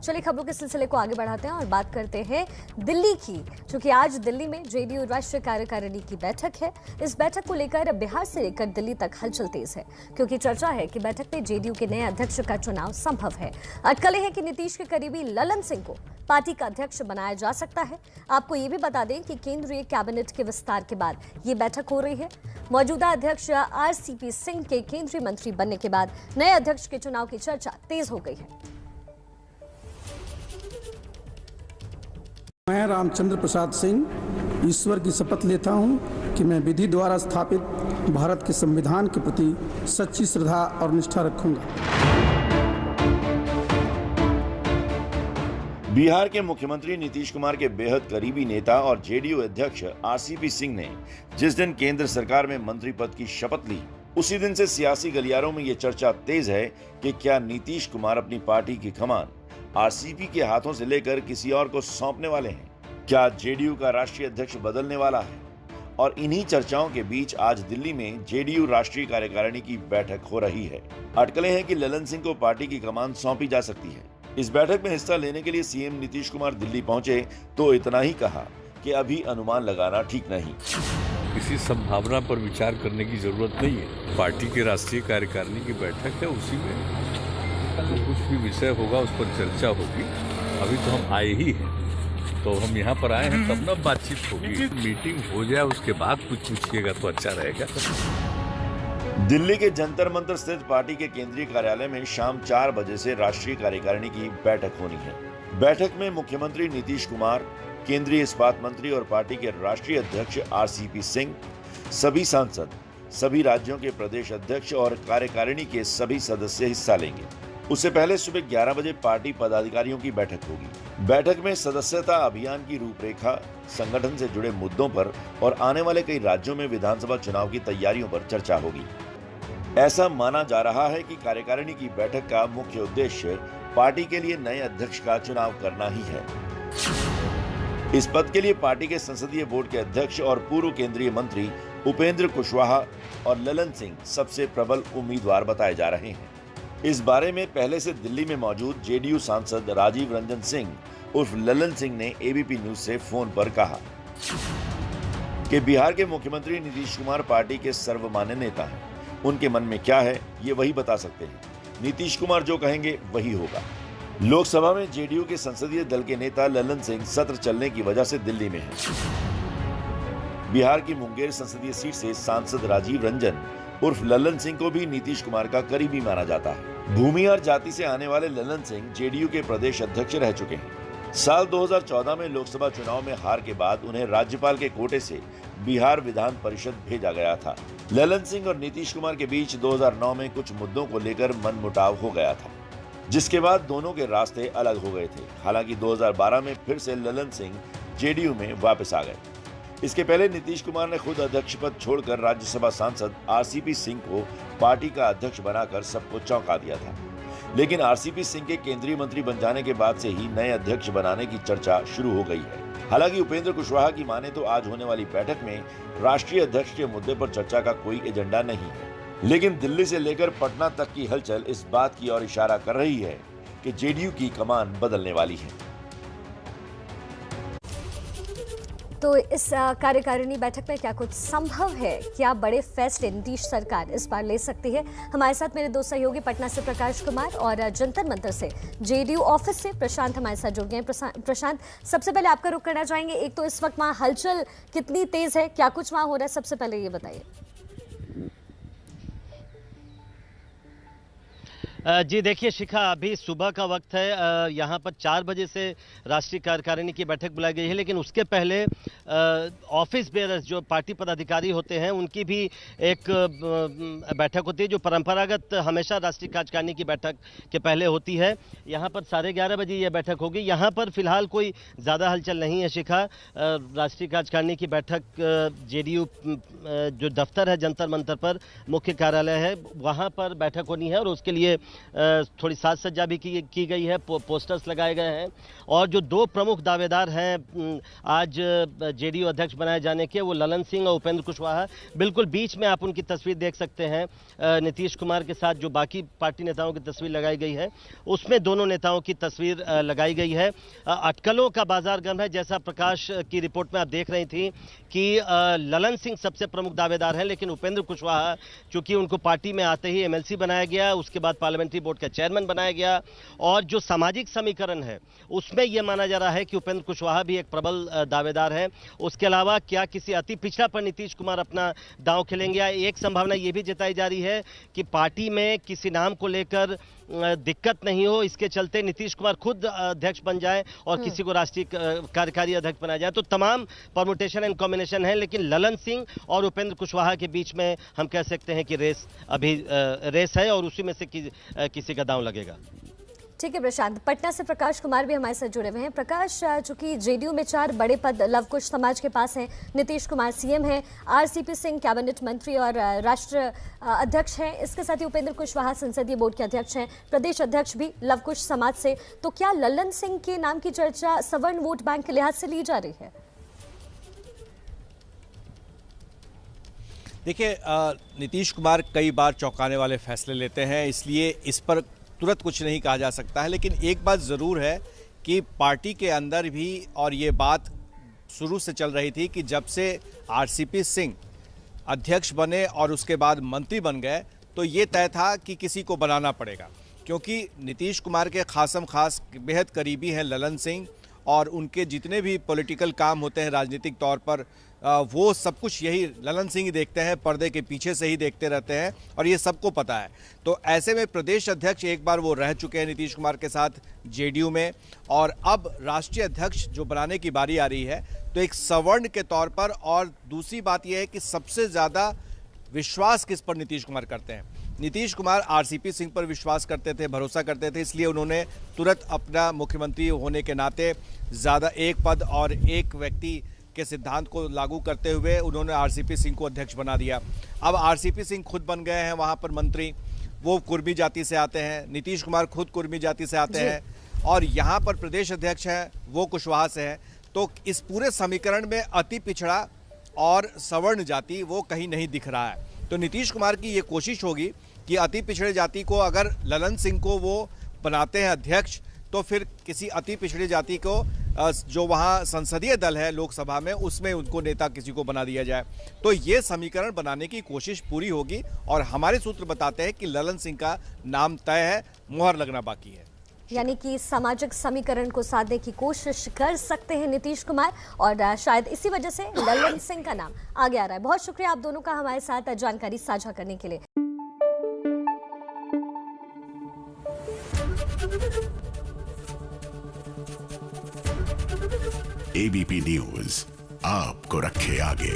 चलिए खबरों के सिलसिले को आगे बढ़ाते हैं और बात करते हैं दिल्ली की, क्योंकि आज दिल्ली में जेडीयू राष्ट्रीय कार्यकारिणी की बैठक है। इस बैठक को लेकर बिहार से लेकर दिल्ली तक हलचल तेज है, क्योंकि चर्चा है कि बैठक में जेडीयू के नए अध्यक्ष का चुनाव संभव है। अटकलें हैं कि नीतीश के करीबी ललन सिंह को पार्टी का अध्यक्ष बनाया जा सकता है। आपको ये भी बता दें कि केंद्रीय कैबिनेट के विस्तार के बाद ये बैठक हो रही है। मौजूदा अध्यक्ष आरसीपी सिंह के केंद्रीय मंत्री बनने के बाद नए अध्यक्ष के चुनाव की चर्चा तेज हो गई है। मैं रामचंद्र प्रसाद सिंह ईश्वर की शपथ लेता हूं कि मैं विधि द्वारा स्थापित भारत के संविधान के प्रति सच्ची श्रद्धा और निष्ठा रखूंगा। बिहार के मुख्यमंत्री नीतीश कुमार के बेहद करीबी नेता और जेडीयू अध्यक्ष आरसीपी सिंह ने जिस दिन केंद्र सरकार में मंत्री पद की शपथ ली, उसी दिन से सियासी गलियारों में ये चर्चा तेज है कि क्या नीतीश कुमार अपनी पार्टी की कमान आरसीपी के हाथों से लेकर किसी और को सौंपने वाले हैं। क्या जेडीयू का राष्ट्रीय अध्यक्ष बदलने वाला है? और इन्हीं चर्चाओं के बीच आज दिल्ली में जेडीयू राष्ट्रीय कार्यकारिणी की बैठक हो रही है। अटकलें हैं कि ललन सिंह को पार्टी की कमान सौंपी जा सकती है। इस बैठक में हिस्सा लेने के लिए सीएम नीतीश कुमार दिल्ली पहुंचे तो इतना ही कहा कि अभी अनुमान लगाना ठीक नहीं। किसी संभावना पर विचार करने की जरूरत नहीं है। पार्टी के राष्ट्रीय कार्यकारिणी की बैठक है, उसी में तो कुछ भी विषय होगा उस पर चर्चा होगी। अभी तो हम आए ही हैं, तो हम यहाँ पर आए हैं तब ना बातचीत होगी। मीटिंग हो जाए उसके बाद कुछ पूछिएगा तो अच्छा रहेगा। दिल्ली के जंतर मंतर स्थित पार्टी के केंद्रीय कार्यालय में शाम 4 बजे से राष्ट्रीय कार्यकारिणी की बैठक होनी है। बैठक में मुख्यमंत्री नीतीश कुमार, केंद्रीय इस्पात मंत्री और पार्टी के राष्ट्रीय अध्यक्ष आरसीपी सिंह, सभी सांसद, सभी राज्यों के प्रदेश अध्यक्ष और कार्यकारिणी के सभी सदस्य हिस्सा लेंगे। उससे पहले सुबह 11 बजे पार्टी पदाधिकारियों की बैठक होगी। बैठक में सदस्यता अभियान की रूपरेखा, संगठन से जुड़े मुद्दों पर और आने वाले कई राज्यों में विधानसभा चुनाव की तैयारियों पर चर्चा होगी। ऐसा माना जा रहा है कि कार्यकारिणी की बैठक का मुख्य उद्देश्य पार्टी के लिए नए अध्यक्ष का चुनाव करना ही है। इस पद के लिए पार्टी के संसदीय बोर्ड के अध्यक्ष और पूर्व केंद्रीय मंत्री उपेंद्र कुशवाहा और ललन सिंह सबसे प्रबल उम्मीदवार बताए जा रहे हैं। इस बारे में पहले से दिल्ली में मौजूद जेडीयू सांसद राजीव रंजन सिंह उर्फ ललन सिंह ने एबीपी न्यूज से फोन पर कहा कि बिहार के मुख्यमंत्री नीतीश कुमार पार्टी के सर्वमान्य नेता हैं। उनके मन में क्या है ये वही बता सकते हैं। नीतीश कुमार जो कहेंगे वही होगा। लोकसभा में जेडीयू के संसदीय दल के नेता ललन सिंह सत्र चलने की वजह से दिल्ली में हैं। बिहार की मुंगेर संसदीय सीट से सांसद राजीव रंजन उर्फ ललन सिंह को भी नीतीश कुमार का करीबी माना जाता है। भूमिहार जाति से आने वाले ललन सिंह जेडीयू के प्रदेश अध्यक्ष रह चुके हैं। साल 2014 में लोकसभा चुनाव में हार के बाद उन्हें राज्यपाल के कोटे से बिहार विधान परिषद भेजा गया था। ललन सिंह और नीतीश कुमार के बीच 2009 में कुछ मुद्दों को लेकर मनमुटाव हो गया था, जिसके बाद दोनों के रास्ते अलग हो गए थे। हालांकि 2012 में फिर से ललन सिंह जेडीयू में वापस आ गए। इसके पहले नीतीश कुमार ने खुद अध्यक्ष पद छोड़कर राज्यसभा सांसद आरसीपी सिंह को पार्टी का अध्यक्ष बनाकर सबको चौंका दिया था। लेकिन आरसीपी सिंह के केंद्रीय मंत्री बन जाने के बाद से ही नए अध्यक्ष बनाने की चर्चा शुरू हो गई है। हालांकि उपेंद्र कुशवाहा की माने तो आज होने वाली बैठक में राष्ट्रीय अध्यक्ष के मुद्दे पर चर्चा का कोई एजेंडा नहीं है। लेकिन दिल्ली से लेकर पटना तक की हलचल इस बात की ओर इशारा कर रही है कि जेडीयू की कमान बदलने वाली है। तो इस कार्यकारिणी बैठक में क्या कुछ संभव है? क्या बड़े फैसले नीतीश सरकार इस बार ले सकती है? हमारे साथ मेरे दो सहयोगी पटना से प्रकाश कुमार और जंतर मंतर से जेडीयू ऑफिस से प्रशांत हमारे साथ जुड़ गए हैं। प्रशांत, सबसे पहले आपका रुख करना चाहेंगे। एक तो इस वक्त वहाँ हलचल कितनी तेज है, क्या कुछ वहाँ हो रहा है, सबसे पहले ये बताइए। जी देखिए शिखा, अभी सुबह का वक्त है। यहाँ पर 4 बजे से राष्ट्रीय कार्यकारिणी की बैठक बुलाई गई है, लेकिन उसके पहले ऑफिस बेयरर्स जो पार्टी पदाधिकारी होते हैं उनकी भी एक बैठक होती है, जो परंपरागत हमेशा राष्ट्रीय कार्यकारिणी की बैठक के पहले होती है। यहाँ पर 11:30 बजे यह बैठक होगी। यहाँ पर फिलहाल कोई ज़्यादा हलचल नहीं है शिखा। राष्ट्रीय कार्यकारिणी की बैठक जेडीयू जो दफ्तर है जंतर मंतर पर, मुख्य कार्यालय है, वहाँ पर बैठक होनी है और उसके लिए थोड़ी साज सज्जा भी की गई है, पोस्टर्स लगाए गए हैं। और जो दो प्रमुख दावेदार हैं आज जेडीयू अध्यक्ष बनाए जाने के, वो ललन सिंह और उपेंद्र कुशवाहा। बिल्कुल बीच में आप उनकी तस्वीर देख सकते हैं, नीतीश कुमार के साथ जो बाकी पार्टी नेताओं की तस्वीर लगाई गई है, उसमें दोनों नेताओं की तस्वीर लगाई गई है। अटकलों का बाजार गर्म है, जैसा प्रकाश की रिपोर्ट में आप देख रही थी कि ललन सिंह सबसे प्रमुख दावेदार हैं, लेकिन उपेंद्र कुशवाहा चूंकि उनको पार्टी में आते ही एमएलसी बनाया गया, उसके बाद पार्लियामेंट्री बोर्ड का चेयरमैन बनाया गया, और जो सामाजिक समीकरण है उसमें यह माना जा रहा है कि उपेंद्र कुशवाहा भी एक प्रबल दावेदार है। उसके अलावा क्या किसी अति पिछड़ा पर नीतीश कुमार अपना दांव खेलेंगे? एक संभावना यह भी जताई जा रही है कि पार्टी में किसी नाम को लेकर दिक्कत नहीं हो, इसके चलते नीतीश कुमार खुद अध्यक्ष बन जाए और किसी को राष्ट्रीय कार्यकारी अध्यक्ष बनाया जाए। तो तमाम परमुटेशन एंड कॉम्बिनेशन है, लेकिन ललन सिंह और उपेंद्र कुशवाहा के बीच में हम कह सकते हैं कि रेस अभी रेस है और उसी में से किसी का दांव लगेगा। ठीक है प्रशांत, पटना से प्रकाश कुमार भी हमारे साथ जुड़े हुए हैं। प्रकाश, चूंकि जेडीयू में 4 बड़े पद लवकुश समाज के पास हैं, नीतीश कुमार सीएम हैं, आरसीपी सिंह कैबिनेट मंत्री और राष्ट्र अध्यक्ष हैं, इसके साथ ही उपेंद्र कुशवाहा संसदीय बोर्ड के अध्यक्ष हैं, प्रदेश अध्यक्ष भी लवकुश समाज से, तो क्या ललन सिंह के नाम की चर्चा सवर्ण वोट बैंक के लिहाज से ली जा रही है? देखिए, नीतीश कुमार कई बार चौंकाने वाले फैसले लेते हैं, इसलिए इस पर तुरंत कुछ नहीं कहा जा सकता है। लेकिन एक बात ज़रूर है कि पार्टी के अंदर भी, और ये बात शुरू से चल रही थी कि जब से आरसीपी सिंह अध्यक्ष बने और उसके बाद मंत्री बन गए, तो ये तय था कि किसी को बनाना पड़ेगा, क्योंकि नीतीश कुमार के खासम खास बेहद करीबी हैं ललन सिंह, और उनके जितने भी पॉलिटिकल काम होते हैं राजनीतिक तौर पर, वो सब कुछ यही ललन सिंह ही देखते हैं, पर्दे के पीछे से ही देखते रहते हैं, और ये सबको पता है। तो ऐसे में प्रदेश अध्यक्ष एक बार वो रह चुके हैं नीतीश कुमार के साथ जेडीयू में, और अब राष्ट्रीय अध्यक्ष जो बनाने की बारी आ रही है, तो एक सवर्ण के तौर पर। और दूसरी बात यह है कि सबसे ज़्यादा विश्वास किस पर नीतीश कुमार करते हैं? नीतीश कुमार आरसीपी सिंह पर विश्वास करते थे, भरोसा करते थे, इसलिए उन्होंने तुरंत अपना मुख्यमंत्री होने के नाते ज़्यादा एक पद और एक व्यक्ति के सिद्धांत को लागू करते हुए उन्होंने आरसीपी सिंह को अध्यक्ष बना दिया। अब आरसीपी सिंह खुद बन गए हैं वहाँ पर मंत्री, वो कुर्मी जाति से आते हैं, नीतीश कुमार खुद कुर्मी जाति से आते हैं, और यहाँ पर प्रदेश अध्यक्ष हैं वो कुशवाहा से हैं। तो इस पूरे समीकरण में अति पिछड़ा और सवर्ण जाति वो कहीं नहीं दिख रहा है। तो नीतीश कुमार की ये कोशिश होगी कि अति पिछड़े जाति को, अगर ललन सिंह को वो बनाते हैं अध्यक्ष, तो फिर किसी अति पिछड़ी जाति को जो वहाँ संसदीय दल है लोकसभा में, उसमें उनको नेता किसी को बना दिया जाए। तो ये समीकरण बनाने की कोशिश पूरी होगी, और हमारे सूत्र बताते हैं कि ललन सिंह का नाम तय है, मुहर लगना बाकी है। यानी कि सामाजिक समीकरण को साधने की कोशिश कर सकते हैं नीतीश कुमार, और शायद इसी वजह से ललन सिंह का नाम आगे आ रहा है। बहुत शुक्रिया आप दोनों का हमारे साथ जानकारी साझा करने के लिए। एबीपी न्यूज आपको रखे आगे।